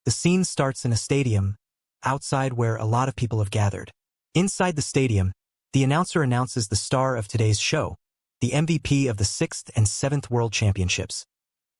The scene starts in a stadium, outside where a lot of people have gathered. Inside the stadium, the announcer announces the star of today's show, the MVP of the 6th and 7th World Championships,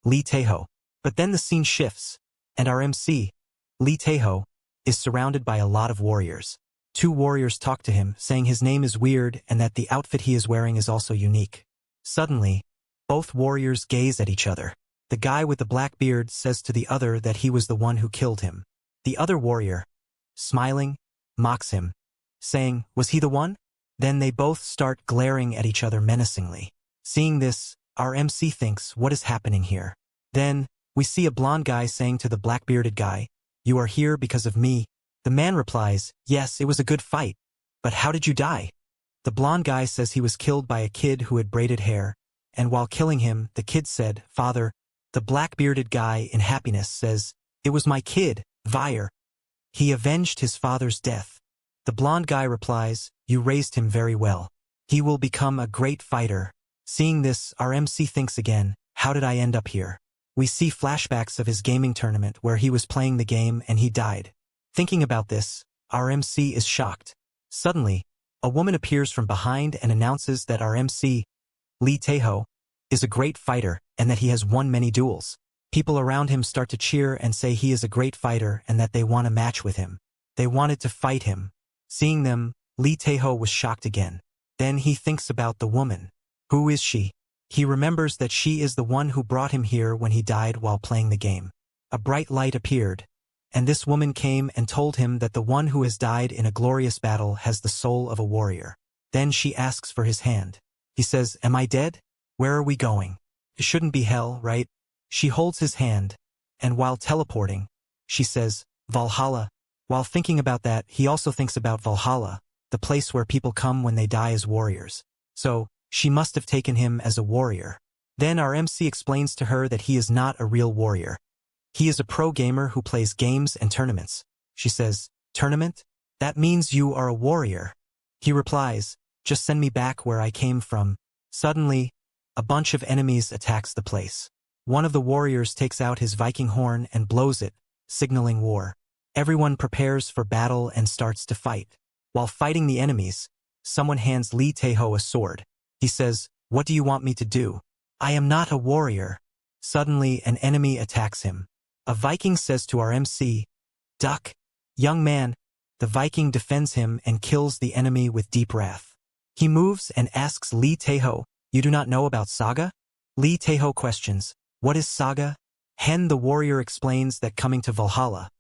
Lee Tae-ho. But then the scene shifts, and our MC, Lee Tae-ho, is surrounded by a lot of warriors. 2 warriors talk to him, saying his name is weird and that the outfit he is wearing is also unique. Suddenly, both warriors gaze at each other. The guy with the black beard says to the other that he was the one who killed him. The other warrior, smiling, mocks him, saying, "Was he the one?" Then they both start glaring at each other menacingly. Seeing this, our MC thinks, what is happening here? Then, we see a blonde guy saying to the black-bearded guy, "You are here because of me." The man replies, "Yes, it was a good fight. But how did you die?" The blonde guy says he was killed by a kid who had braided hair, and while killing him, the kid said, "Father." The black-bearded guy, in happiness, says, "It was my kid, Vire. He avenged his father's death." The blonde guy replies, "You raised him very well. He will become a great fighter." Seeing this, our MC thinks again, how did I end up here? We see flashbacks of his gaming tournament where he was playing the game and he died. Thinking about this, our MC is shocked. Suddenly, a woman appears from behind and announces that our MC, Lee Tae-ho, is a great fighter and that he has won many duels. People around him start to cheer and say he is a great fighter and that they want a match with him. They wanted to fight him. Seeing them, Lee Tae-ho was shocked again. Then he thinks about the woman. Who is she? He remembers that she is the one who brought him here when he died while playing the game. A bright light appeared, and this woman came and told him that the one who has died in a glorious battle has the soul of a warrior. Then she asks for his hand. He says, "Am I dead? Where are we going? It shouldn't be hell, right?" She holds his hand, and while teleporting, she says, "Valhalla." While thinking about that, he also thinks about Valhalla, the place where people come when they die as warriors. So, she must have taken him as a warrior. Then our MC explains to her that he is not a real warrior. He is a pro gamer who plays games and tournaments. She says, "Tournament? That means you are a warrior." He replies, "Just send me back where I came from." Suddenly, a bunch of enemies attacks the place. One of the warriors takes out his Viking horn and blows it, signaling war. Everyone prepares for battle and starts to fight. While fighting the enemies, someone hands Lee Tae-ho a sword. He says, "What do you want me to do? I am not a warrior." Suddenly, an enemy attacks him. A Viking says to our MC, "Duck, young man." The Viking defends him and kills the enemy with deep wrath. He moves and asks Lee Tae-ho, "You do not know about Saga?" Lee Tae-ho questions, "What is Saga?" The warrior explains that coming to Valhalla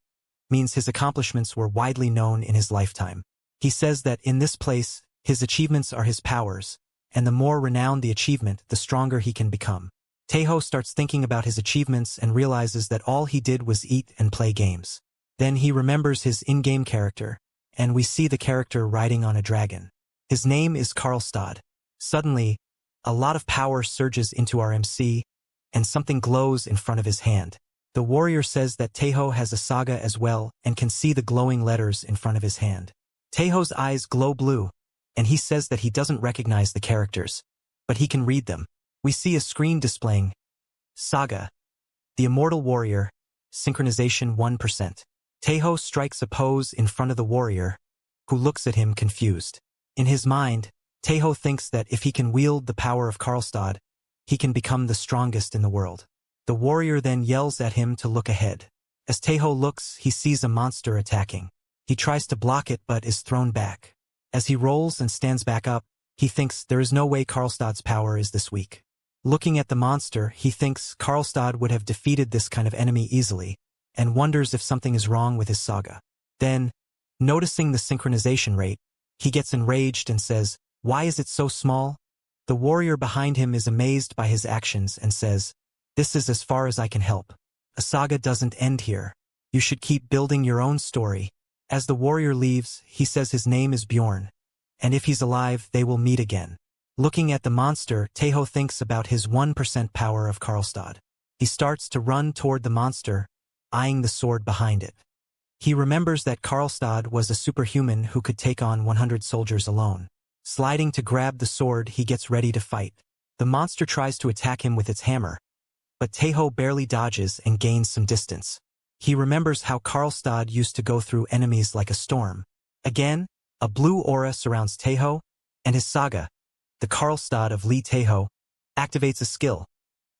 means his accomplishments were widely known in his lifetime. He says that in this place, his achievements are his powers, and the more renowned the achievement, the stronger he can become. Tae-ho starts thinking about his achievements and realizes that all he did was eat and play games. Then he remembers his in-game character, and we see the character riding on a dragon. His name is Karlstad. Suddenly, a lot of power surges into our MC, and something glows in front of his hand. The warrior says that Tae-ho has a saga as well and can see the glowing letters in front of his hand. Tae-ho's eyes glow blue, and he says that he doesn't recognize the characters, but he can read them. We see a screen displaying Saga, the immortal warrior, synchronization 1%. Tae-ho strikes a pose in front of the warrior, who looks at him confused. In his mind, Tae-ho thinks that if he can wield the power of Karlstad, he can become the strongest in the world. The warrior then yells at him to look ahead. As Tae-ho looks, he sees a monster attacking. He tries to block it but is thrown back. As he rolls and stands back up, he thinks there is no way Karlstad's power is this weak. Looking at the monster, he thinks Karlstad would have defeated this kind of enemy easily, and wonders if something is wrong with his saga. Then, noticing the synchronization rate, he gets enraged and says, "Why is it so small?" The warrior behind him is amazed by his actions and says, "This is as far as I can help. A saga doesn't end here. You should keep building your own story." As the warrior leaves, he says his name is Bjorn, and if he's alive, they will meet again. Looking at the monster, Tae-ho thinks about his 1% power of Karlstad. He starts to run toward the monster, eyeing the sword behind it. He remembers that Karlstad was a superhuman who could take on 100 soldiers alone. Sliding to grab the sword, he gets ready to fight. The monster tries to attack him with its hammer, but Tae-ho barely dodges and gains some distance. He remembers how Karlstad used to go through enemies like a storm. Again, a blue aura surrounds Taeho, and his Saga, the Karlstad of Lee Taeho, activates a skill,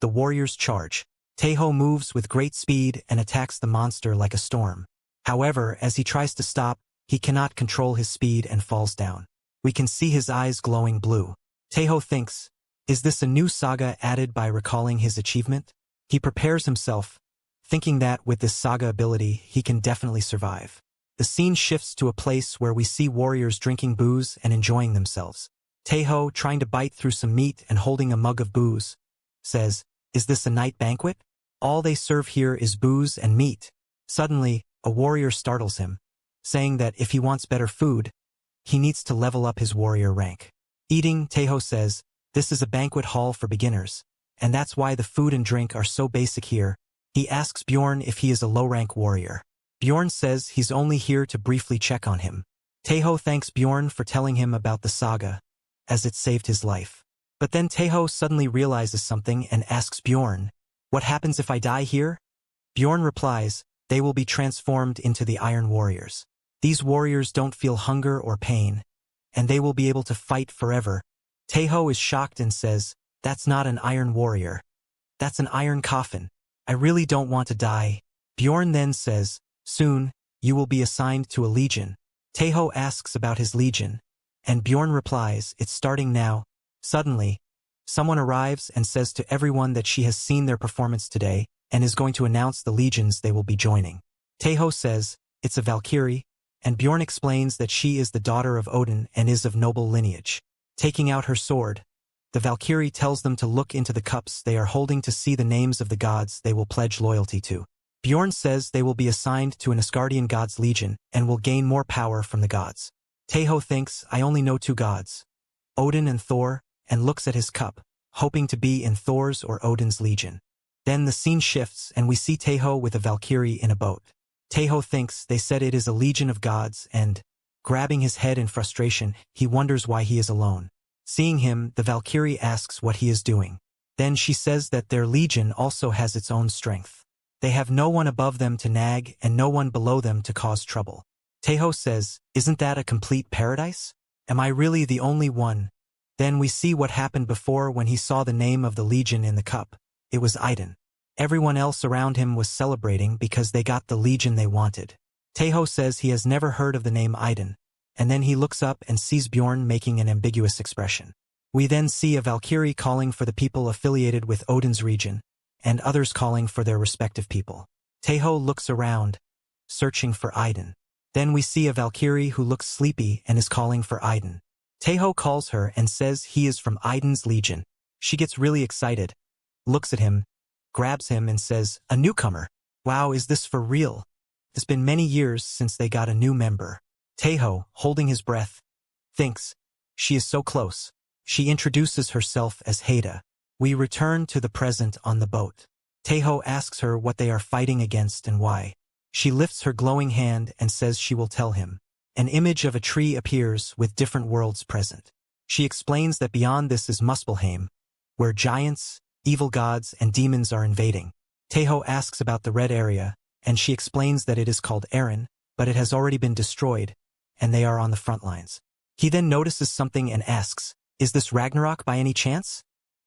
the Warrior's Charge. Taeho moves with great speed and attacks the monster like a storm. However, as he tries to stop, he cannot control his speed and falls down. We can see his eyes glowing blue. Taeho thinks, is this a new Saga added by recalling his achievement? He prepares himself, thinking that with this Saga ability, he can definitely survive. The scene shifts to a place where we see warriors drinking booze and enjoying themselves. Taeho, trying to bite through some meat and holding a mug of booze, says, is this a night banquet? All they serve here is booze and meat. Suddenly, a warrior startles him, saying that if he wants better food, he needs to level up his warrior rank. Eating, Taeho says, this is a banquet hall for beginners, and that's why the food and drink are so basic here. He asks Bjorn if he is a low-rank warrior. Bjorn says he's only here to briefly check on him. Taeho thanks Bjorn for telling him about the Saga, as it saved his life. But then Taeho suddenly realizes something and asks Bjorn, what happens if I die here? Bjorn replies, they will be transformed into the Iron Warriors. These warriors don't feel hunger or pain, and they will be able to fight forever. Taeho is shocked and says, that's not an Iron Warrior. That's an iron coffin. I really don't want to die. Bjorn then says, soon, you will be assigned to a legion. Taeho asks about his legion, and Bjorn replies, it's starting now. Suddenly, someone arrives and says to everyone that she has seen their performance today and is going to announce the legions they will be joining. Taeho says, it's a Valkyrie, and Bjorn explains that she is the daughter of Odin and is of noble lineage. Taking out her sword, the Valkyrie tells them to look into the cups they are holding to see the names of the gods they will pledge loyalty to. Bjorn says they will be assigned to an Asgardian god's legion and will gain more power from the gods. Taeho thinks, I only know two gods, Odin and Thor, and looks at his cup, hoping to be in Thor's or Odin's legion. Then the scene shifts and we see Taeho with a Valkyrie in a boat. Taeho thinks they said it is a legion of gods and, grabbing his head in frustration, he wonders why he is alone. Seeing him, the Valkyrie asks what he is doing. Then she says that their legion also has its own strength. They have no one above them to nag and no one below them to cause trouble. Taeho says, isn't that a complete paradise? Am I really the only one? Then we see what happened before when he saw the name of the legion in the cup. It was Iden. Everyone else around him was celebrating because they got the legion they wanted. Taeho says he has never heard of the name Iden, and then he looks up and sees Bjorn making an ambiguous expression. We then see a Valkyrie calling for the people affiliated with Odin's region, and others calling for their respective people. Taeho looks around, searching for Iden. Then we see a Valkyrie who looks sleepy and is calling for Iden. Taeho calls her and says he is from Iden's legion. She gets really excited, looks at him, grabs him and says, a newcomer. Wow, is this for real? It's been many years since they got a new member. Taeho, holding his breath, thinks, she is so close. She introduces herself as Haida. We return to the present on the boat. Taeho asks her what they are fighting against and why. She lifts her glowing hand and says she will tell him. An image of a tree appears with different worlds present. She explains that beyond this is Muspelheim, where giants, evil gods, and demons are invading. Taeho asks about the red area, and she explains that it is called Eren, but it has already been destroyed, and they are on the front lines. He then notices something and asks, is this Ragnarok by any chance?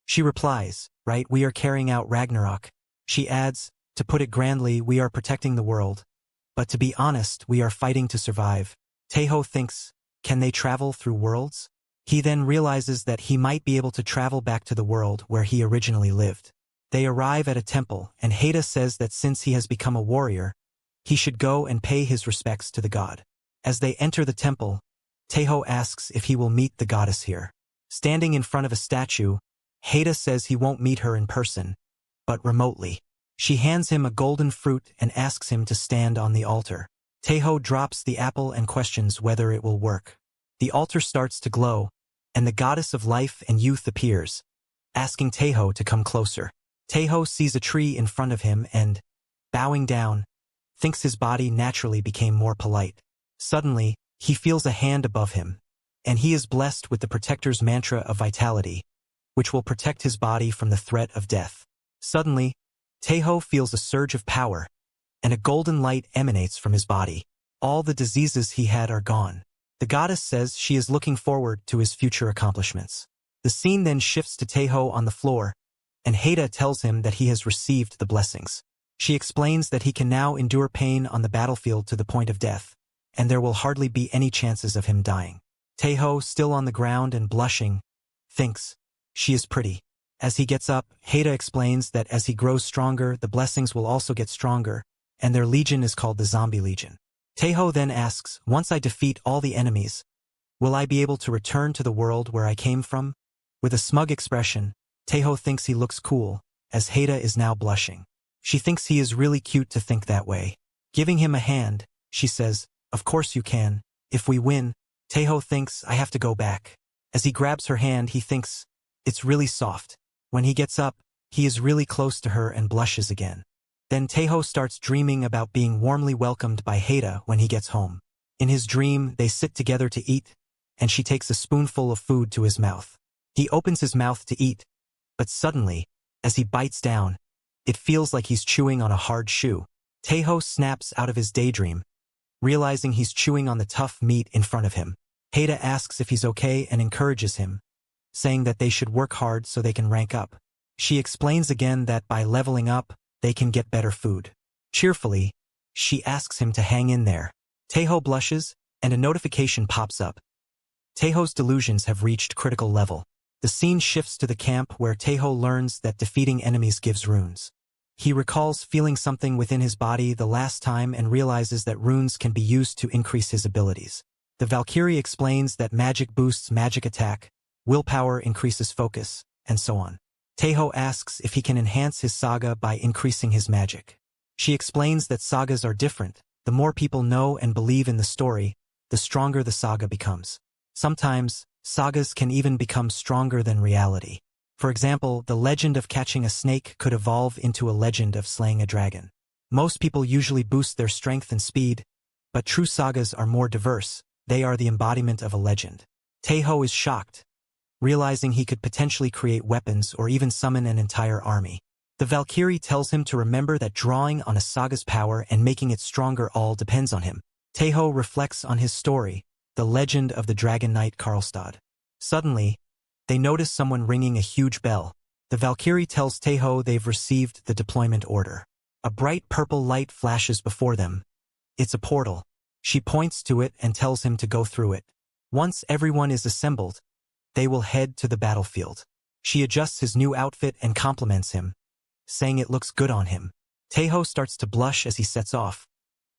She replies, right, we are carrying out Ragnarok. She adds, to put it grandly, we are protecting the world. But to be honest, we are fighting to survive. Taeho thinks, can they travel through worlds? He then realizes that he might be able to travel back to the world where he originally lived. They arrive at a temple, and Haida says that since he has become a warrior, he should go and pay his respects to the god. As they enter the temple, Taeho asks if he will meet the goddess here. Standing in front of a statue, Haida says he won't meet her in person, but remotely. She hands him a golden fruit and asks him to stand on the altar. Taeho drops the apple and questions whether it will work. The altar starts to glow, and the goddess of life and youth appears, asking Taeho to come closer. Taeho sees a tree in front of him and, bowing down, thinks his body naturally became more polite. Suddenly, he feels a hand above him, and he is blessed with the protector's mantra of vitality, which will protect his body from the threat of death. Suddenly, Taeho feels a surge of power, and a golden light emanates from his body. All the diseases he had are gone. The goddess says she is looking forward to his future accomplishments. The scene then shifts to Taeho on the floor, and Haida tells him that he has received the blessings. She explains that he can now endure pain on the battlefield to the point of death, and there will hardly be any chances of him dying. Taeho, still on the ground and blushing, thinks she is pretty. As he gets up, Haida explains that as he grows stronger, the blessings will also get stronger, and their legion is called the Zombie Legion. Taeho then asks, once I defeat all the enemies, will I be able to return to the world where I came from? With a smug expression, Taeho thinks he looks cool, as Haida is now blushing. She thinks he is really cute to think that way. Giving him a hand, she says, of course you can. If we win, Taeho thinks I have to go back. As he grabs her hand, he thinks it's really soft. When he gets up, he is really close to her and blushes again. Then Taeho starts dreaming about being warmly welcomed by Haida when he gets home. In his dream, they sit together to eat, and she takes a spoonful of food to his mouth. He opens his mouth to eat, but suddenly, as he bites down, it feels like he's chewing on a hard shoe. Taeho snaps out of his daydream, realizing he's chewing on the tough meat in front of him. Haida asks if he's okay and encourages him, saying that they should work hard so they can rank up. She explains again that by leveling up, they can get better food. Cheerfully, she asks him to hang in there. Taeho blushes, and a notification pops up. Taeho's delusions have reached critical level. The scene shifts to the camp where Taeho learns that defeating enemies gives runes. He recalls feeling something within his body the last time and realizes that runes can be used to increase his abilities. The Valkyrie explains that magic boosts magic attack, willpower increases focus, and so on. Taeho asks if he can enhance his saga by increasing his magic. She explains that sagas are different. The more people know and believe in the story, the stronger the saga becomes. Sometimes, sagas can even become stronger than reality. For example, the legend of catching a snake could evolve into a legend of slaying a dragon. Most people usually boost their strength and speed, but true sagas are more diverse. They are the embodiment of a legend. Taeho is shocked, realizing he could potentially create weapons or even summon an entire army. The Valkyrie tells him to remember that drawing on a saga's power and making it stronger all depends on him. Taeho reflects on his story, the legend of the Dragon Knight Karlstad. Suddenly, they notice someone ringing a huge bell. The Valkyrie tells Taeho they've received the deployment order. A bright purple light flashes before them. It's a portal. She points to it and tells him to go through it. Once everyone is assembled, they will head to the battlefield. She adjusts his new outfit and compliments him, saying it looks good on him. Taeho starts to blush as he sets off,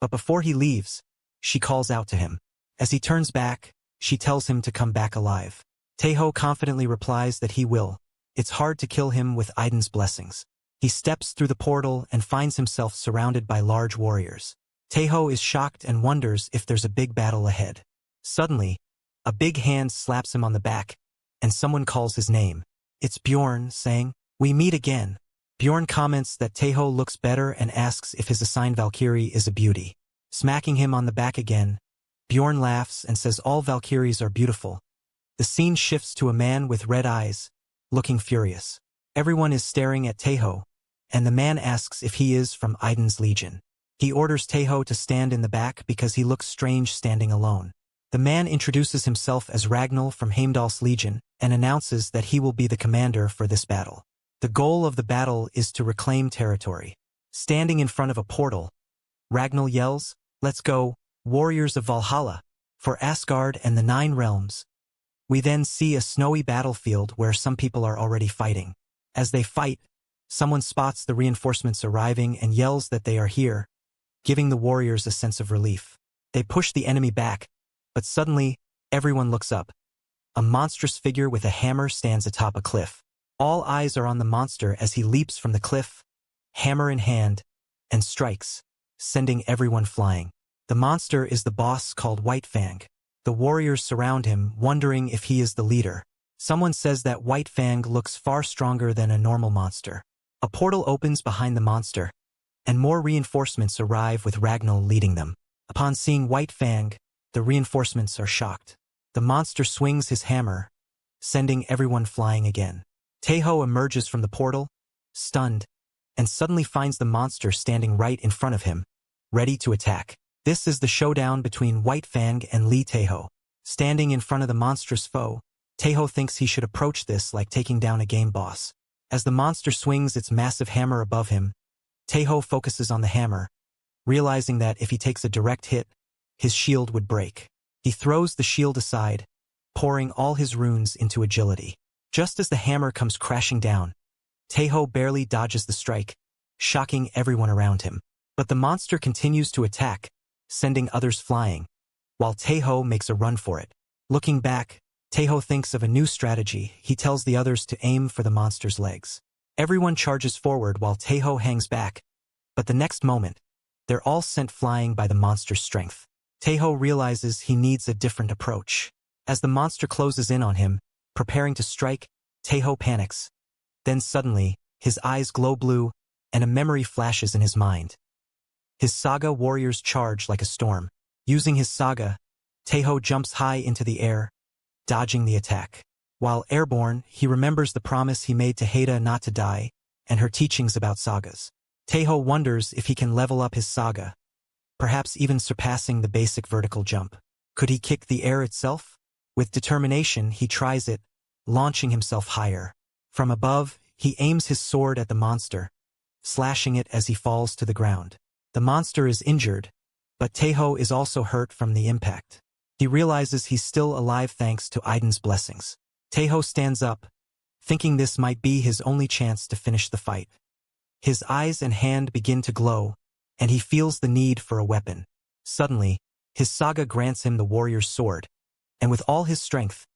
but before he leaves, she calls out to him. As he turns back, she tells him to come back alive. Taeho confidently replies that he will. It's hard to kill him with Aiden's blessings. He steps through the portal and finds himself surrounded by large warriors. Taeho is shocked and wonders if there's a big battle ahead. Suddenly, a big hand slaps him on the back, and someone calls his name. It's Bjorn, saying, "We meet again." Bjorn comments that Taeho looks better and asks if his assigned Valkyrie is a beauty. Smacking him on the back again, Bjorn laughs and says all Valkyries are beautiful. The scene shifts to a man with red eyes, looking furious. Everyone is staring at Taeho, and the man asks if he is from Aiden's Legion. He orders Taeho to stand in the back because he looks strange standing alone. The man introduces himself as Ragnall from Heimdall's Legion and announces that he will be the commander for this battle. The goal of the battle is to reclaim territory. Standing in front of a portal, Ragnall yells, "Let's go, warriors of Valhalla, for Asgard and the 9 realms." We then see a snowy battlefield where some people are already fighting. As they fight, someone spots the reinforcements arriving and yells that they are here, giving the warriors a sense of relief. They push the enemy back, but suddenly, everyone looks up. A monstrous figure with a hammer stands atop a cliff. All eyes are on the monster as he leaps from the cliff, hammer in hand, and strikes, sending everyone flying. The monster is the boss called White Fang. The warriors surround him, wondering if he is the leader. Someone says that White Fang looks far stronger than a normal monster. A portal opens behind the monster, and more reinforcements arrive with Ragnall leading them. Upon seeing White Fang, the reinforcements are shocked. The monster swings his hammer, sending everyone flying again. Taeho emerges from the portal, stunned, and suddenly finds the monster standing right in front of him. ready to attack. This is the showdown between White Fang and Lee Taeho. Standing in front of the monstrous foe, Taeho thinks he should approach this like taking down a game boss. As the monster swings its massive hammer above him, Taeho focuses on the hammer, realizing that if he takes a direct hit, his shield would break. He throws the shield aside, pouring all his runes into agility. Just as the hammer comes crashing down, Taeho barely dodges the strike, shocking everyone around him. But the monster continues to attack, sending others flying, while Taeho makes a run for it. Looking back, Taeho thinks of a new strategy. He tells the others to aim for the monster's legs. Everyone charges forward while Taeho hangs back, but the next moment, they're all sent flying by the monster's strength. Taeho realizes he needs a different approach. As the monster closes in on him, preparing to strike, Taeho panics. Then suddenly, his eyes glow blue, and a memory flashes in his mind. His Saga warriors charge like a storm. Using his Saga, Taeho jumps high into the air, dodging the attack. While airborne, he remembers the promise he made to Haida not to die, and her teachings about Sagas. Taeho wonders if he can level up his Saga, perhaps even surpassing the basic vertical jump. Could he kick the air itself? With determination, he tries it, launching himself higher. From above, he aims his sword at the monster, slashing it as he falls to the ground. The monster is injured, but Taeho is also hurt from the impact. He realizes he's still alive thanks to Aiden's blessings. Taeho stands up, thinking this might be his only chance to finish the fight. His eyes and hand begin to glow, and he feels the need for a weapon. Suddenly, his Saga grants him the warrior's sword, and with all his strength,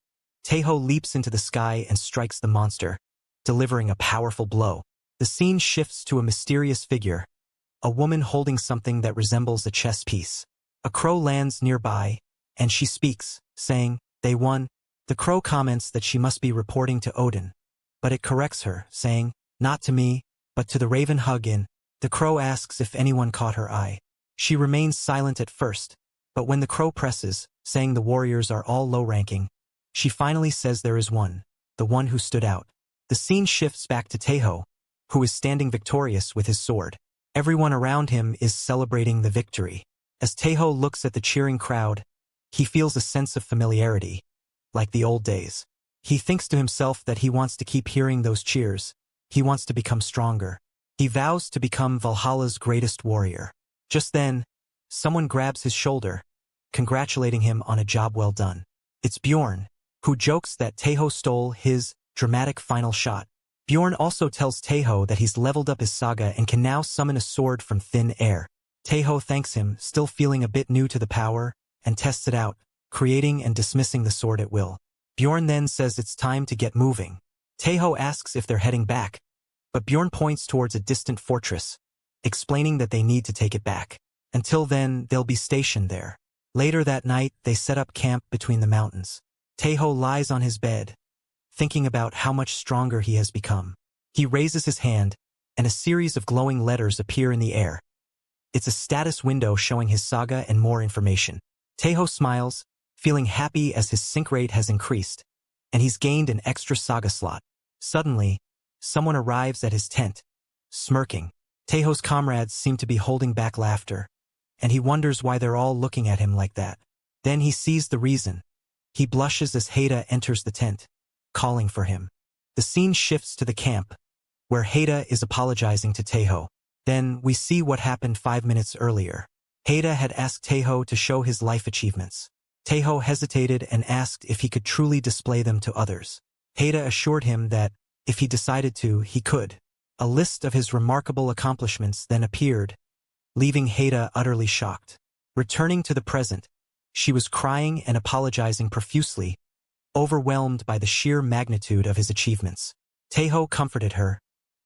Taeho leaps into the sky and strikes the monster, delivering a powerful blow. The scene shifts to a mysterious figure, a woman holding something that resembles a chess piece. A crow lands nearby, and she speaks, saying, "They won." The crow comments that she must be reporting to Odin, but it corrects her, saying, "Not to me, but to the raven Hugin." The crow asks if anyone caught her eye. She remains silent at first, but when the crow presses, saying the warriors are all low-ranking, she finally says there is one, the one who stood out. The scene shifts back to Taeho, who is standing victorious with his sword. Everyone around him is celebrating the victory. As Taeho looks at the cheering crowd, he feels a sense of familiarity, like the old days. He thinks to himself that he wants to keep hearing those cheers. He wants to become stronger. He vows to become Valhalla's greatest warrior. Just then, someone grabs his shoulder, congratulating him on a job well done. It's Bjorn, who jokes that Taeho stole his dramatic final shot. Bjorn also tells Taeho that he's leveled up his Saga and can now summon a sword from thin air. Taeho thanks him, still feeling a bit new to the power, and tests it out, creating and dismissing the sword at will. Bjorn then says it's time to get moving. Taeho asks if they're heading back, but Bjorn points towards a distant fortress, explaining that they need to take it back. Until then, they'll be stationed there. Later that night, they set up camp between the mountains. Taeho lies on his bed, thinking about how much stronger he has become. He raises his hand, and a series of glowing letters appear in the air. It's a status window showing his Saga and more information. Taeho smiles, feeling happy as his sync rate has increased, and he's gained an extra Saga slot. Suddenly, someone arrives at his tent, smirking. Taeho's comrades seem to be holding back laughter, and he wonders why they're all looking at him like that. Then he sees the reason. He blushes as Haida enters the tent, calling for him. The scene shifts to the camp, where Haida is apologizing to Taeho. Then we see what happened 5 minutes earlier. Haida had asked Taeho to show his life achievements. Taeho hesitated and asked if he could truly display them to others. Haida assured him that, if he decided to, he could. A list of his remarkable accomplishments then appeared, leaving Haida utterly shocked. Returning to the present, she was crying and apologizing profusely, overwhelmed by the sheer magnitude of his achievements. Taeho comforted her,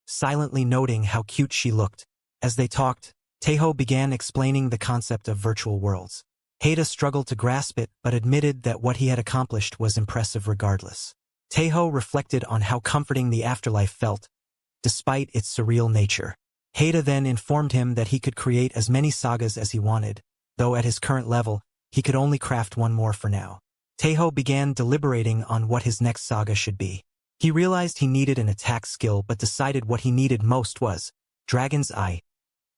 silently noting how cute she looked. As they talked, Taeho began explaining the concept of virtual worlds. Haida struggled to grasp it but admitted that what he had accomplished was impressive regardless. Taeho reflected on how comforting the afterlife felt, despite its surreal nature. Haida then informed him that he could create as many sagas as he wanted, though at his current level, he could only craft one more for now. Taeho began deliberating on what his next saga should be. He realized he needed an attack skill but decided what he needed most was Dragon's Eye,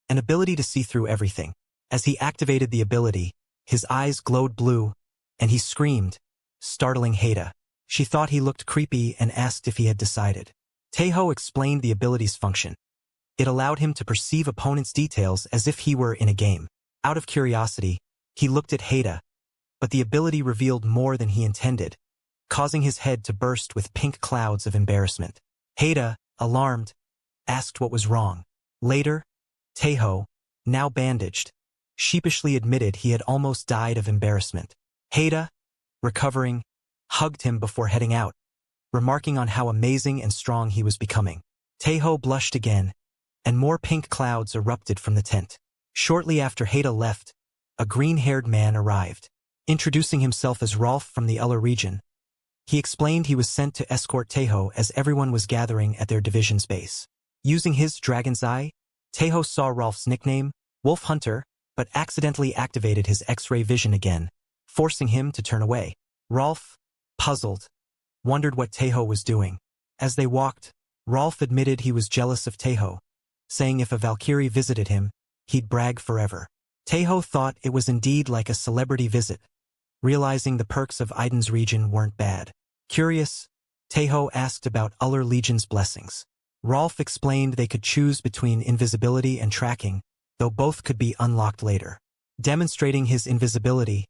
an ability to see through everything. As he activated the ability, his eyes glowed blue, and he screamed, startling Haida. She thought he looked creepy and asked if he had decided. Taeho explained the ability's function. It allowed him to perceive opponents' details as if he were in a game. Out of curiosity, he looked at Haida, but the ability revealed more than he intended, causing his head to burst with pink clouds of embarrassment. Haida, alarmed, asked what was wrong. Later, Taeho, now bandaged, sheepishly admitted he had almost died of embarrassment. Haida, recovering, hugged him before heading out, remarking on how amazing and strong he was becoming. Taeho blushed again, and more pink clouds erupted from the tent. Shortly after Haida left, a green-haired man arrived. Introducing himself as Rolf from the Uller region, he explained he was sent to escort Taeho as everyone was gathering at their division's base. Using his dragon's eye, Taeho saw Rolf's nickname, Wolf Hunter, but accidentally activated his X-ray vision again, forcing him to turn away. Rolf, puzzled, wondered what Taeho was doing. As they walked, Rolf admitted he was jealous of Taeho, saying if a Valkyrie visited him, he'd brag forever. Taeho thought it was indeed like a celebrity visit, realizing the perks of Aiden's region weren't bad. Curious, Taeho asked about Uller Legion's blessings. Rolf explained they could choose between invisibility and tracking, though both could be unlocked later. Demonstrating his invisibility,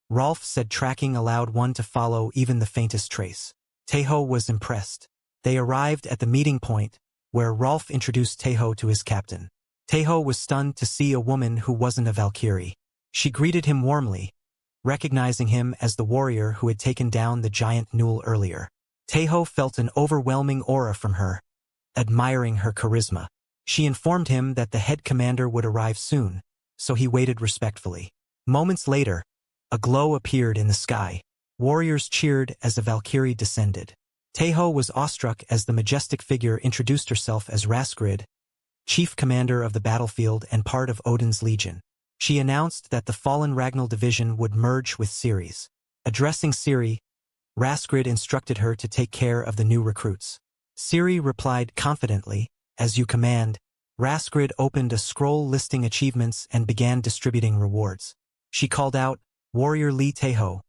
Rolf said tracking allowed one to follow even the faintest trace. Taeho was impressed. They arrived at the meeting point, where Rolf introduced Taeho to his captain. Taeho was stunned to see a woman who wasn't a Valkyrie. She greeted him warmly, recognizing him as the warrior who had taken down the giant Newell earlier. Taeho felt an overwhelming aura from her, admiring her charisma. She informed him that the head commander would arrive soon, so he waited respectfully. Moments later, a glow appeared in the sky. Warriors cheered as a Valkyrie descended. Taeho was awestruck as the majestic figure introduced herself as Raskrid, chief commander of the battlefield and part of Odin's legion. She announced that the fallen Ragnall division would merge with Ceres. Addressing Ciri, Raskrid instructed her to take care of the new recruits. Ciri replied confidently, "As you command." Raskrid opened a scroll listing achievements and began distributing rewards. She called out, "Warrior Lee Taeho,"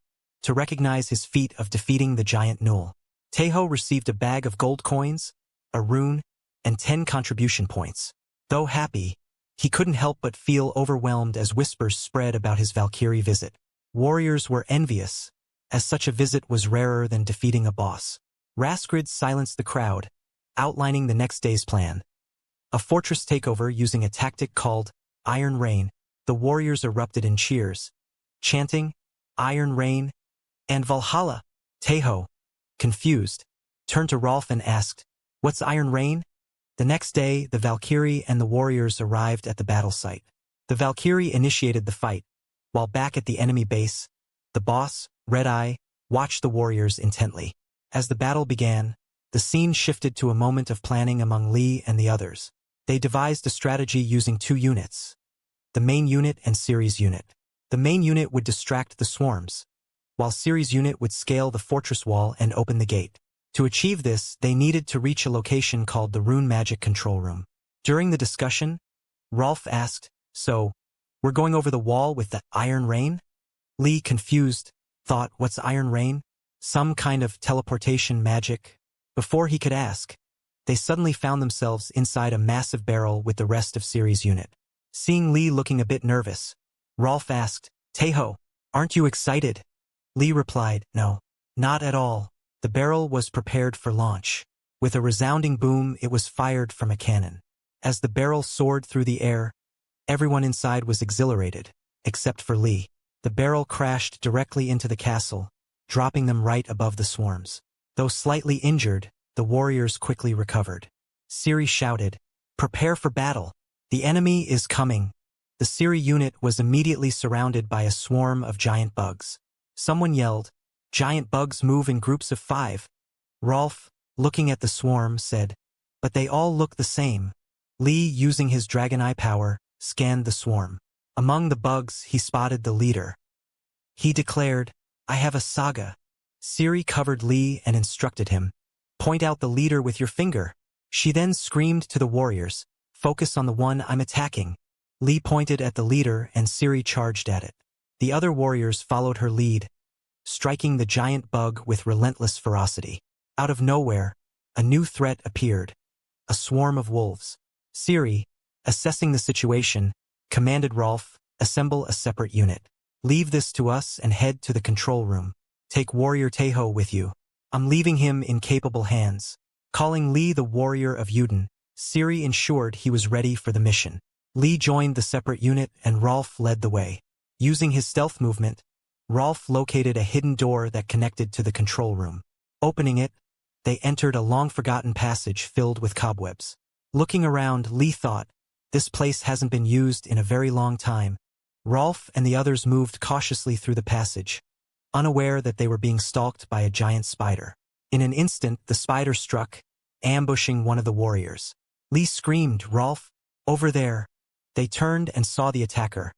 to recognize his feat of defeating the giant Newell. Taeho received a bag of gold coins, a rune, and 10 contribution points. Though happy, he couldn't help but feel overwhelmed as whispers spread about his Valkyrie visit. Warriors were envious, as such a visit was rarer than defeating a boss. Raskrid silenced the crowd, outlining the next day's plan. A fortress takeover using a tactic called Iron Rain. The warriors erupted in cheers, chanting, "Iron Rain," and Valhalla. Taeho, confused, turned to Rolf and asked, "What's Iron Rain?" The next day, the Valkyrie and the warriors arrived at the battle site. The Valkyrie initiated the fight, while back at the enemy base, the boss, Red Eye, watched the warriors intently. As the battle began, the scene shifted to a moment of planning among Lee and the others. They devised a strategy using 2 units, the main unit and Ceres unit. The main unit would distract the swarms, while Ceres unit would scale the fortress wall and open the gate. To achieve this, they needed to reach a location called the Rune Magic Control Room. During the discussion, Rolf asked, "So, we're going over the wall with the Iron Rain?" Lee, confused, thought, "What's Iron Rain? Some kind of teleportation magic?" Before he could ask, they suddenly found themselves inside a massive barrel with the rest of Ceres unit. Seeing Lee looking a bit nervous, Rolf asked, "Taeho, aren't you excited?" Lee replied, "No, not at all." The barrel was prepared for launch. With a resounding boom, it was fired from a cannon. As the barrel soared through the air, everyone inside was exhilarated, except for Lee. The barrel crashed directly into the castle, dropping them right above the swarms. Though slightly injured, the warriors quickly recovered. Ciri shouted, "Prepare for battle. The enemy is coming." The Ciri unit was immediately surrounded by a swarm of giant bugs. Someone yelled, "Giant bugs move in groups of 5. Rolf, looking at the swarm, said, "But they all look the same." Lee, using his dragon eye power, scanned the swarm. Among the bugs, he spotted the leader. He declared, "I have a Saga." Ciri covered Lee and instructed him, "Point out the leader with your finger." She then screamed to the warriors, "Focus on the one I'm attacking." Lee pointed at the leader and Siri charged at it. The other warriors followed her lead, striking the giant bug with relentless ferocity. Out of nowhere, a new threat appeared, a swarm of wolves. Siri, assessing the situation, commanded Rolf, assemble a separate unit. Leave this to us and head to the control room. Take warrior Taeho with you. I'm leaving him in capable hands. Calling Lee the warrior of Yuden, Siri ensured he was ready for the mission. Lee joined the separate unit and Rolf led the way. Using his stealth movement, Rolf located a hidden door that connected to the control room. Opening it, they entered a long-forgotten passage filled with cobwebs. Looking around, Lee thought, this place hasn't been used in a very long time. Rolf and the others moved cautiously through the passage, unaware that they were being stalked by a giant spider. In an instant, the spider struck, ambushing one of the warriors. Lee screamed, Rolf, over there. They turned and saw the attacker.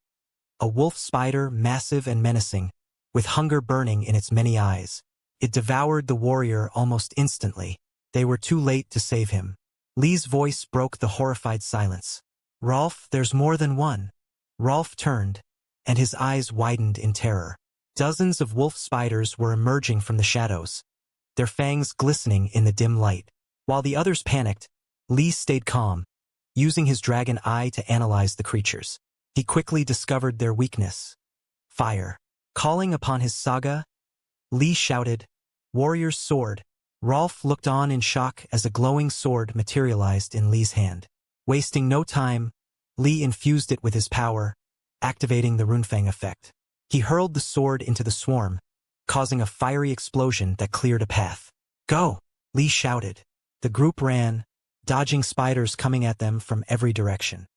A wolf spider, massive and menacing, with hunger burning in its many eyes. It devoured the warrior almost instantly. They were too late to save him. Lee's voice broke the horrified silence. Rolf, there's more than one. Rolf turned, and his eyes widened in terror. Dozens of wolf spiders were emerging from the shadows, their fangs glistening in the dim light. While the others panicked, Lee stayed calm, using his dragon eye to analyze the creatures. He quickly discovered their weakness: fire. Calling upon his Saga, Lee shouted, Warrior's sword. Rolf looked on in shock as a glowing sword materialized in Lee's hand. Wasting no time, Lee infused it with his power, activating the Runefang effect. He hurled the sword into the swarm, causing a fiery explosion that cleared a path. Go! Lee shouted. The group ran, dodging spiders coming at them from every direction.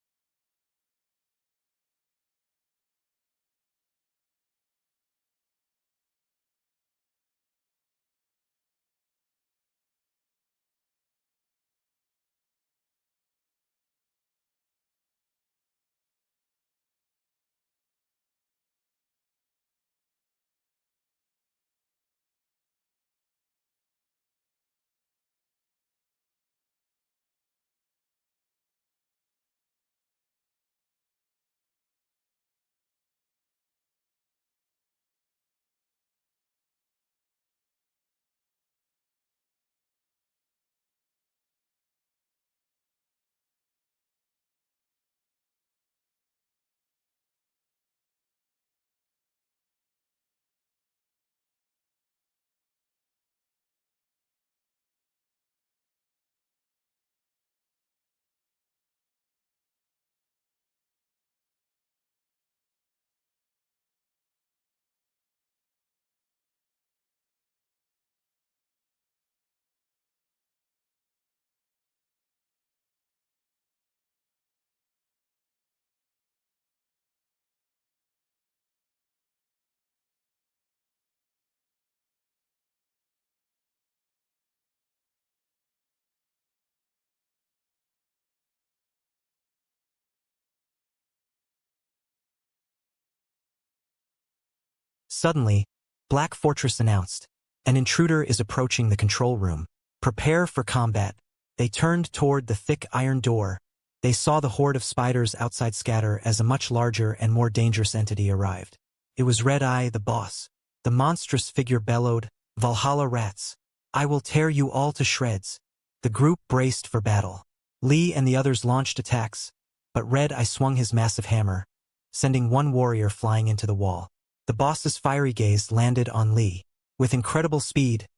Suddenly, Black Fortress announced, an intruder is approaching the control room. Prepare for combat. They turned toward the thick iron door. They saw the horde of spiders outside scatter as a much larger and more dangerous entity arrived. It was Red Eye, the boss. The monstrous figure bellowed, Valhalla rats. I will tear you all to shreds. The group braced for battle. Lee and the others launched attacks, but Red Eye swung his massive hammer, sending one warrior flying into the wall. The boss's fiery gaze landed on Lee. With incredible speed,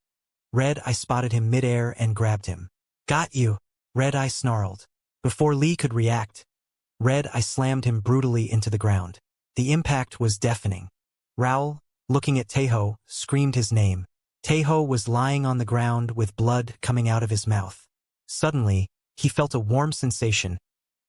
Red Eye spotted him midair and grabbed him. Got you, Red Eye snarled. Before Lee could react, Red Eye slammed him brutally into the ground. The impact was deafening. Raoul, looking at Taeho, screamed his name. Taeho was lying on the ground with blood coming out of his mouth. Suddenly, he felt a warm sensation,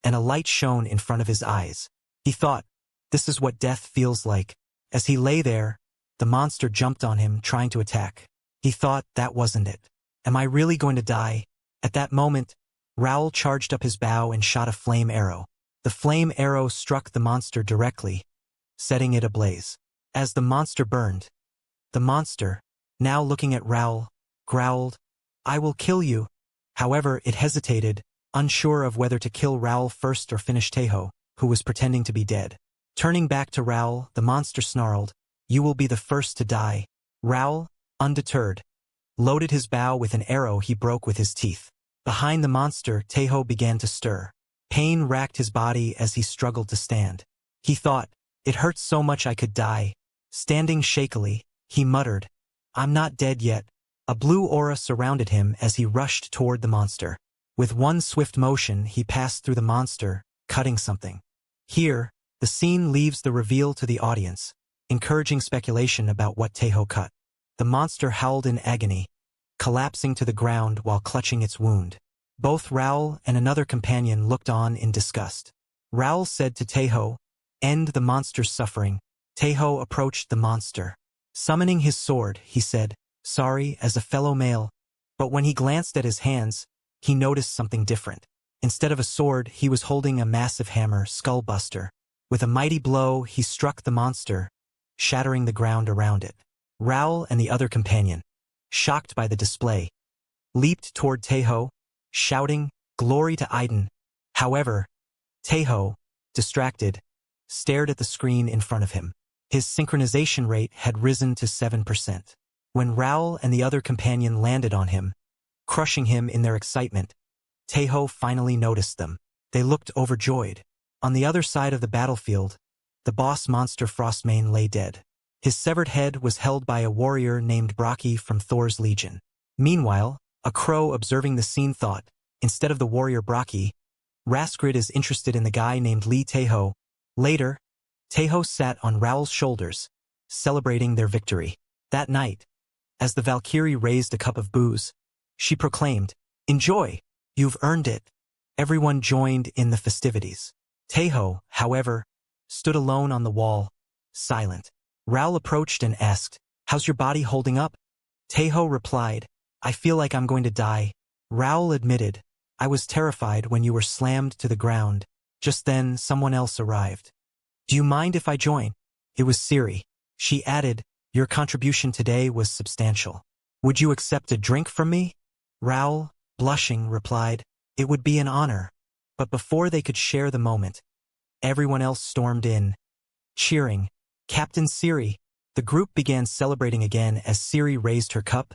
and a light shone in front of his eyes. He thought, this is what death feels like. As he lay there, the monster jumped on him, trying to attack. He thought, that wasn't it. Am I really going to die? At that moment, Raoul charged up his bow and shot a flame arrow. The flame arrow struck the monster directly, setting it ablaze. As the monster burned, the monster, now looking at Raoul, growled, I will kill you. However, it hesitated, unsure of whether to kill Raoul first or finish Taeho. who was pretending to be dead. Turning back to Raoul, the monster snarled, "You will be the first to die." Raoul, undeterred, loaded his bow with an arrow he broke with his teeth. Behind the monster, Tejo began to stir. Pain racked his body as he struggled to stand. He thought, "It hurts so much I could die." Standing shakily, he muttered, "I'm not dead yet." A blue aura surrounded him as he rushed toward the monster. With one swift motion, he passed through the monster, cutting something. Here, the scene leaves the reveal to the audience, encouraging speculation about what Tejo cut. The monster howled in agony, collapsing to the ground while clutching its wound. Both Raoul and another companion looked on in disgust. Raoul said to Tejo, "End the monster's suffering." Tejo approached the monster. Summoning his sword, he said, "Sorry," as a fellow male. But when he glanced at his hands, he noticed something different. Instead of a sword, he was holding a massive hammer, Skullbuster. With a mighty blow, he struck the monster, shattering the ground around it. Raoul and the other companion, shocked by the display, leaped toward Tejo, shouting, "Glory to Aiden." However, Tejo, distracted, stared at the screen in front of him. His synchronization rate had risen to 7%. When Raoul and the other companion landed on him, crushing him in their excitement, Tejo finally noticed them. They looked overjoyed. On the other side of the battlefield, the boss monster Frostmane lay dead. His severed head was held by a warrior named Braki from Thor's Legion. Meanwhile, a crow observing the scene thought, instead of the warrior Braki, Raskrid is interested in the guy named Lee Tejo. Later, Tejo sat on Raoul's shoulders, celebrating their victory. That night, as the Valkyrie raised a cup of booze, she proclaimed, "Enjoy! You've earned it." Everyone joined in the festivities. Tejo, however, stood alone on the wall, silent. Raoul approached and asked, "How's your body holding up?" Tejo replied, "I feel like I'm going to die." Raoul admitted, "I was terrified when you were slammed to the ground." Just then, someone else arrived. "Do you mind if I join?" It was Siri. She added, "Your contribution today was substantial. Would you accept a drink from me?" Raoul, blushing, replied, "It would be an honor." But before they could share the moment, everyone else stormed in, cheering, "Captain Siri." The group began celebrating again as Siri raised her cup,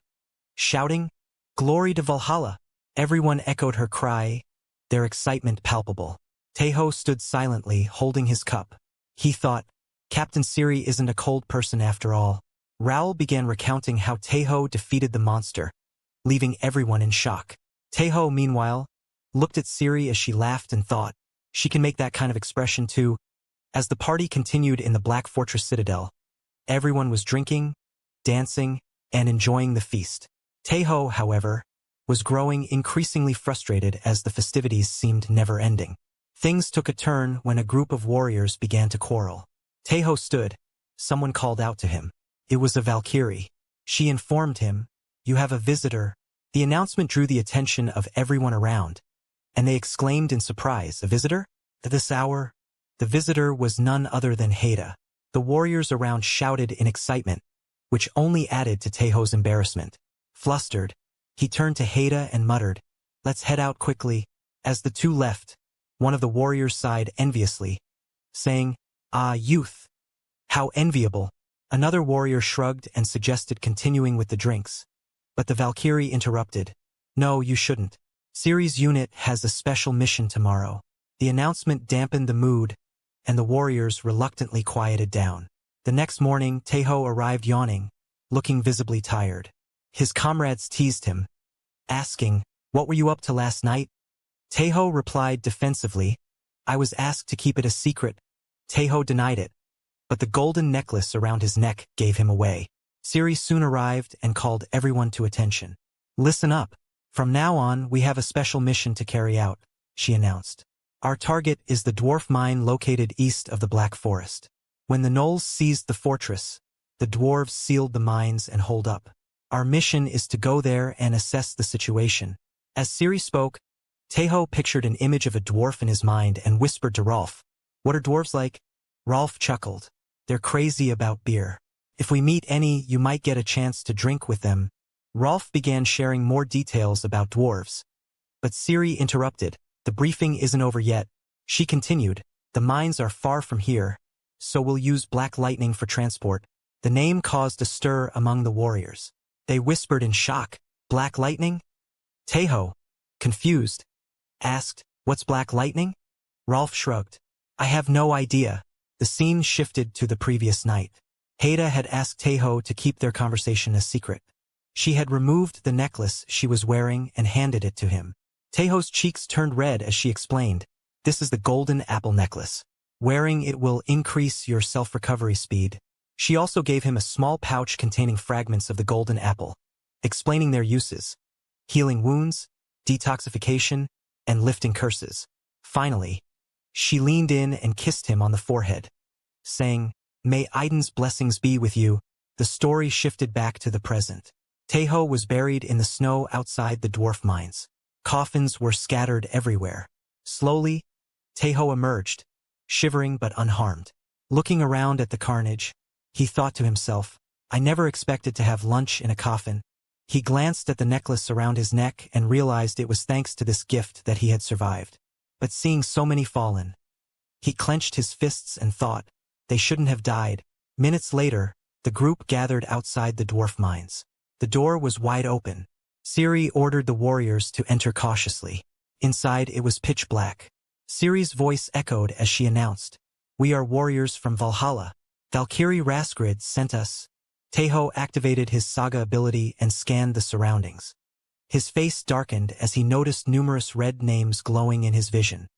shouting, "Glory to Valhalla." Everyone echoed her cry, their excitement palpable. Tejo stood silently, holding his cup. He thought, Captain Siri isn't a cold person after all. Raoul began recounting how Tejo defeated the monster, leaving everyone in shock. Tejo, meanwhile, looked at Siri as she laughed and thought, she can make that kind of expression too. As the party continued in the Black Fortress Citadel, everyone was drinking, dancing, and enjoying the feast. Tejo, however, was growing increasingly frustrated as the festivities seemed never-ending. Things took a turn when a group of warriors began to quarrel. Tejo stood. Someone called out to him. It was a Valkyrie. She informed him, "You have a visitor." The announcement drew the attention of everyone around, and they exclaimed in surprise, "A visitor? At this hour?" The visitor was none other than Haida. The warriors around shouted in excitement, which only added to Tejo's embarrassment. Flustered, he turned to Haida and muttered, "Let's head out quickly." As the two left, one of the warriors sighed enviously, saying, "Ah, youth! How enviable." Another warrior shrugged and suggested continuing with the drinks, but the Valkyrie interrupted. "No, you shouldn't. Siri's unit has a special mission tomorrow." The announcement dampened the mood, and the warriors reluctantly quieted down. The next morning, Tejo arrived yawning, looking visibly tired. His comrades teased him, asking, "What were you up to last night?" Tejo replied defensively, "I was asked to keep it a secret." Tejo denied it, but the golden necklace around his neck gave him away. Siri soon arrived and called everyone to attention. "Listen up. From now on, we have a special mission to carry out," she announced. "Our target is the dwarf mine located east of the Black Forest. When the gnolls seized the fortress, the dwarves sealed the mines and holed up. Our mission is to go there and assess the situation." As Siri spoke, Tejo pictured an image of a dwarf in his mind and whispered to Rolf, "What are dwarves like?" Rolf chuckled. "They're crazy about beer. If we meet any, you might get a chance to drink with them." Rolf began sharing more details about dwarves. But Siri interrupted. "The briefing isn't over yet." She continued, The mines are far from here, so we'll use black lightning for transport. The name caused a stir among the warriors. They whispered in shock, Black lightning? Taeho, confused, asked, What's black lightning? Rolf shrugged. I have no idea. The scene shifted to the previous night. Haida had asked Taeho to keep their conversation a secret. She had removed the necklace she was wearing and handed it to him. Taeho's cheeks turned red as she explained, This is the golden apple necklace. Wearing it will increase your self-recovery speed. She also gave him a small pouch containing fragments of the golden apple, explaining their uses: healing wounds, detoxification, and lifting curses. Finally, she leaned in and kissed him on the forehead, saying, May Aiden's blessings be with you. The story shifted back to the present. Taeho was buried in the snow outside the dwarf mines. Coffins were scattered everywhere. Slowly, Taeho emerged, shivering but unharmed. Looking around at the carnage, he thought to himself, I never expected to have lunch in a coffin. He glanced at the necklace around his neck and realized it was thanks to this gift that he had survived. But seeing so many fallen, he clenched his fists and thought, they shouldn't have died. Minutes later, the group gathered outside the dwarf mines. The door was wide open. Ciri ordered the warriors to enter cautiously. Inside it was pitch black. Ciri's voice echoed as she announced, We are warriors from Valhalla. Valkyrie Rasgrid sent us. Taeho activated his Saga ability and scanned the surroundings. His face darkened as he noticed numerous red names glowing in his vision.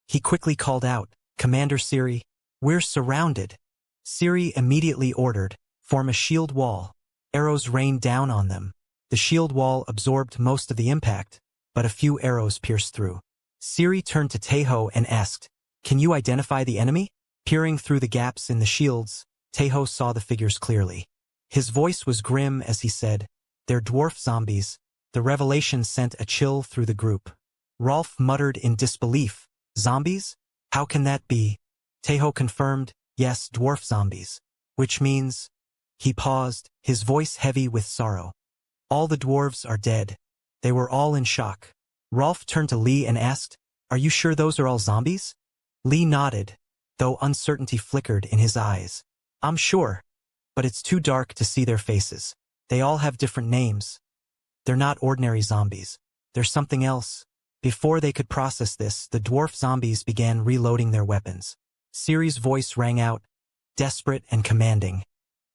He quickly called out, Commander Ciri, we're surrounded. Ciri immediately ordered, Form a shield wall. Arrows rained down on them. The shield wall absorbed most of the impact, but a few arrows pierced through. Ciri turned to Taeho and asked, Can you identify the enemy? Peering through the gaps in the shields, Taeho saw the figures clearly. His voice was grim as he said, They're dwarf zombies. The revelation sent a chill through the group. Rolf muttered in disbelief, Zombies? How can that be? Taeho confirmed, Yes, dwarf zombies. Which means... He paused, his voice heavy with sorrow. All the dwarves are dead. They were all in shock. Rolf turned to Lee and asked, Are you sure those are all zombies? Lee nodded, though uncertainty flickered in his eyes. I'm sure, but it's too dark to see their faces. They all have different names. They're not ordinary zombies. There's something else. Before they could process this, the dwarf zombies began reloading their weapons. Ciri's voice rang out, desperate and commanding.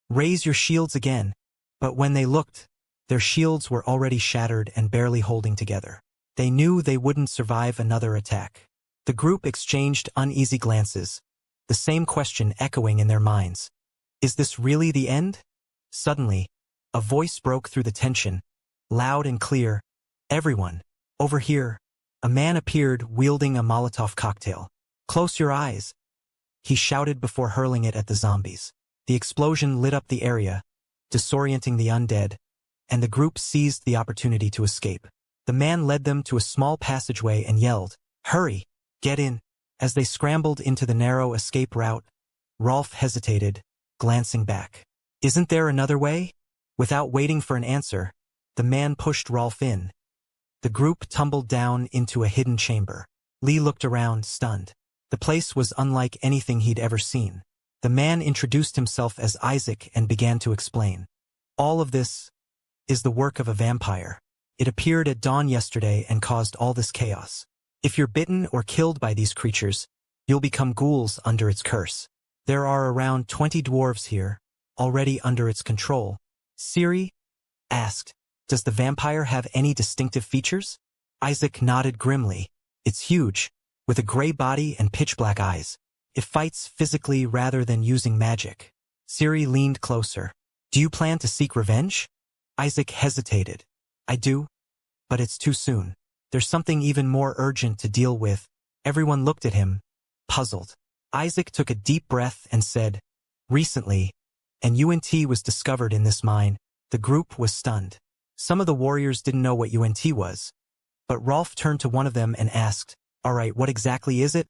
Raise your shields again. But when they looked, their shields were already shattered and barely holding together. They knew they wouldn't survive another attack. The group exchanged uneasy glances, the same question echoing in their minds. Is this really the end? Suddenly, a voice broke through the tension, loud and clear. Everyone, over here. A man appeared wielding a Molotov cocktail. Close your eyes, he shouted before hurling it at the zombies. The explosion lit up the area, disorienting the undead, and the group seized the opportunity to escape. The man led them to a small passageway and yelled, Hurry, get in. As they scrambled into the narrow escape route, Rolf hesitated, glancing back. Isn't there another way? Without waiting for an answer, the man pushed Rolf in. The group tumbled down into a hidden chamber. Lee looked around, stunned. The place was unlike anything he'd ever seen. The man introduced himself as Isaac and began to explain. All of this is the work of a vampire. It appeared at dawn yesterday and caused all this chaos. If you're bitten or killed by these creatures, you'll become ghouls under its curse. There are around 20 dwarves here, already under its control. Ciri asked, Does the vampire have any distinctive features? Isaac nodded grimly. It's huge, with a gray body and pitch-black eyes. It fights physically rather than using magic. Ciri leaned closer. Do you plan to seek revenge? Isaac hesitated. I do, but it's too soon. There's something even more urgent to deal with. Everyone looked at him, puzzled. Isaac took a deep breath and said, Recently, an UNT was discovered in this mine. The group was stunned. Some of the warriors didn't know what UNT was. But Rolf turned to one of them and asked, All right, what exactly is it?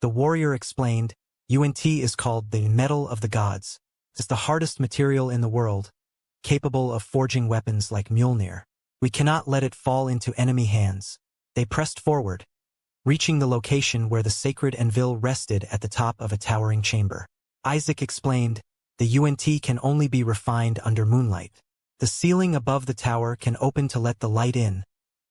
The warrior explained, UNT is called the metal of the gods. It's the hardest material in the world, capable of forging weapons like Mjolnir. We cannot let it fall into enemy hands. They pressed forward, reaching the location where the sacred anvil rested at the top of a towering chamber. Isaac explained, the UNT can only be refined under moonlight. The ceiling above the tower can open to let the light in,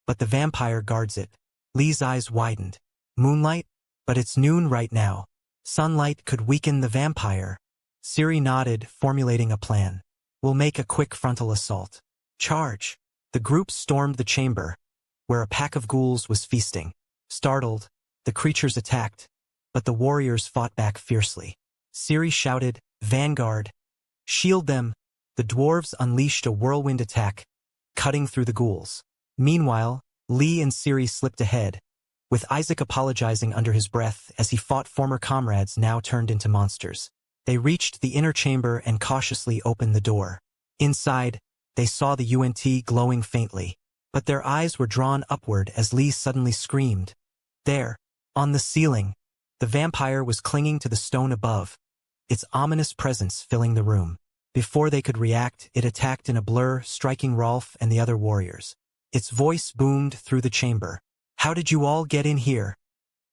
but the vampire guards it. Lee's eyes widened. Moonlight? But it's noon right now. Sunlight could weaken the vampire. Siri nodded, formulating a plan. We'll make a quick frontal assault. Charge! The group stormed the chamber, where a pack of ghouls was feasting. Startled, the creatures attacked, but the warriors fought back fiercely. Siri shouted, Vanguard! Shield them! The dwarves unleashed a whirlwind attack, cutting through the ghouls. Meanwhile, Lee and Siri slipped ahead, with Isaac apologizing under his breath as he fought former comrades now turned into monsters. They reached the inner chamber and cautiously opened the door. Inside, they saw the UNT glowing faintly, but their eyes were drawn upward as Lee suddenly screamed. There, on the ceiling, the vampire was clinging to the stone above, its ominous presence filling the room. Before they could react, it attacked in a blur, striking Rolf and the other warriors. Its voice boomed through the chamber. How did you all get in here?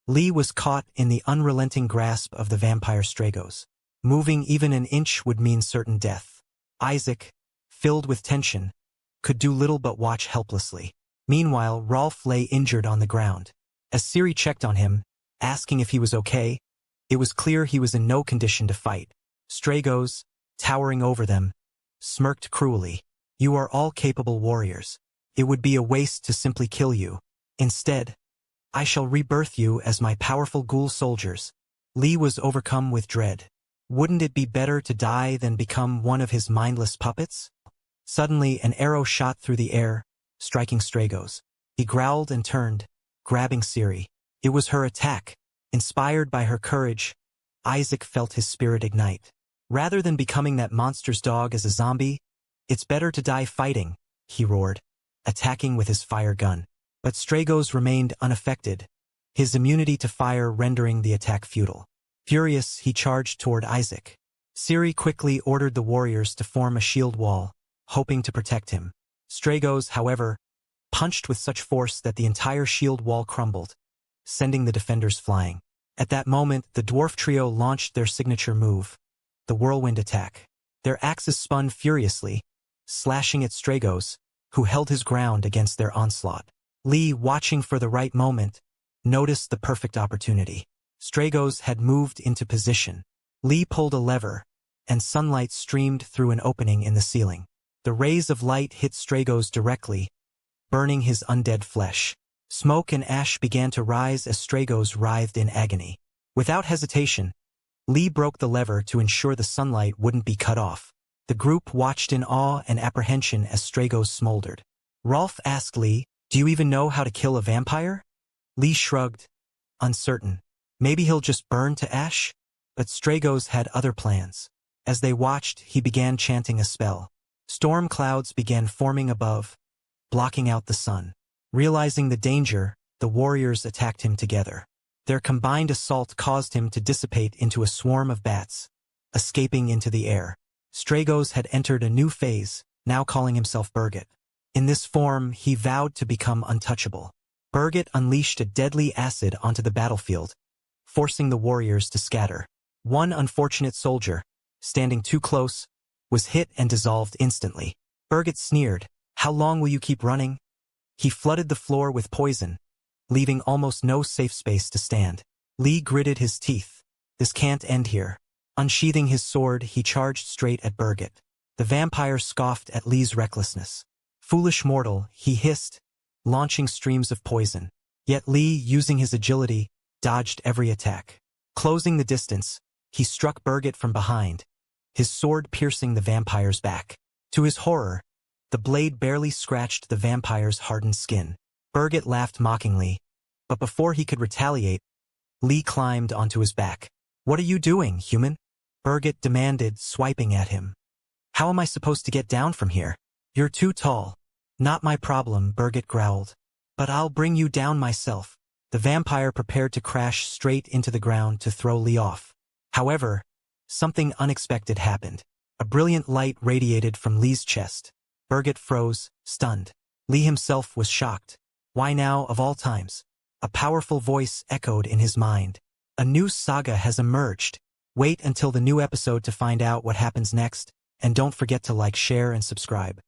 Lee was caught in the unrelenting grasp of the vampire Stragos. Moving even an inch would mean certain death. Isaac, filled with tension, could do little but watch helplessly. Meanwhile, Rolf lay injured on the ground. As Siri checked on him, asking if he was okay, it was clear he was in no condition to fight. Stragos, towering over them, smirked cruelly. You are all capable warriors. It would be a waste to simply kill you. Instead, I shall rebirth you as my powerful ghoul soldiers. Lee was overcome with dread. Wouldn't it be better to die than become one of his mindless puppets? Suddenly, an arrow shot through the air, striking Stragos. He growled and turned, grabbing Siri. It was her attack. Inspired by her courage, Isaac felt his spirit ignite. Rather than becoming that monster's dog as a zombie, it's better to die fighting, he roared, attacking with his fire gun. But Stragos remained unaffected, his immunity to fire rendering the attack futile. Furious, he charged toward Isaac. Siri quickly ordered the warriors to form a shield wall, hoping to protect him. Stragos, however, punched with such force that the entire shield wall crumbled, sending the defenders flying. At that moment, the dwarf trio launched their signature move, the whirlwind attack. Their axes spun furiously, slashing at Stragos, who held his ground against their onslaught. Lee, watching for the right moment, noticed the perfect opportunity. Stragos had moved into position. Lee pulled a lever, and sunlight streamed through an opening in the ceiling. The rays of light hit Stragos directly, burning his undead flesh. Smoke and ash began to rise as Stragos writhed in agony. Without hesitation, Lee broke the lever to ensure the sunlight wouldn't be cut off. The group watched in awe and apprehension as Stragos smoldered. Rolf asked Lee, "Do you even know how to kill a vampire?" Lee shrugged, uncertain. Maybe he'll just burn to ash? But Stragos had other plans. As they watched, he began chanting a spell. Storm clouds began forming above, blocking out the sun. Realizing the danger, the warriors attacked him together. Their combined assault caused him to dissipate into a swarm of bats, escaping into the air. Stragos had entered a new phase, now calling himself Birgit. In this form, he vowed to become untouchable. Birgit unleashed a deadly acid onto the battlefield, forcing the warriors to scatter. One unfortunate soldier, standing too close, was hit and dissolved instantly. Birgit sneered, "How long will you keep running?" He flooded the floor with poison, leaving almost no safe space to stand. Lee gritted his teeth. This can't end here. Unsheathing his sword, he charged straight at Birgit. The vampire scoffed at Lee's recklessness. "Foolish mortal," he hissed, launching streams of poison. Yet Lee, using his agility, dodged every attack. Closing the distance, he struck Birgit from behind, his sword piercing the vampire's back. To his horror, the blade barely scratched the vampire's hardened skin. Birgit laughed mockingly, but before he could retaliate, Lee climbed onto his back. "What are you doing, human?" Birgit demanded, swiping at him. "How am I supposed to get down from here?" "You're too tall." "Not my problem," Birgit growled. "But I'll bring you down myself." The vampire prepared to crash straight into the ground to throw Lee off. However, something unexpected happened. A brilliant light radiated from Lee's chest. Birgit froze, stunned. Lee himself was shocked. Why now, of all times? A powerful voice echoed in his mind. A new saga has emerged. Wait until the new episode to find out what happens next, and don't forget to like, share, and subscribe.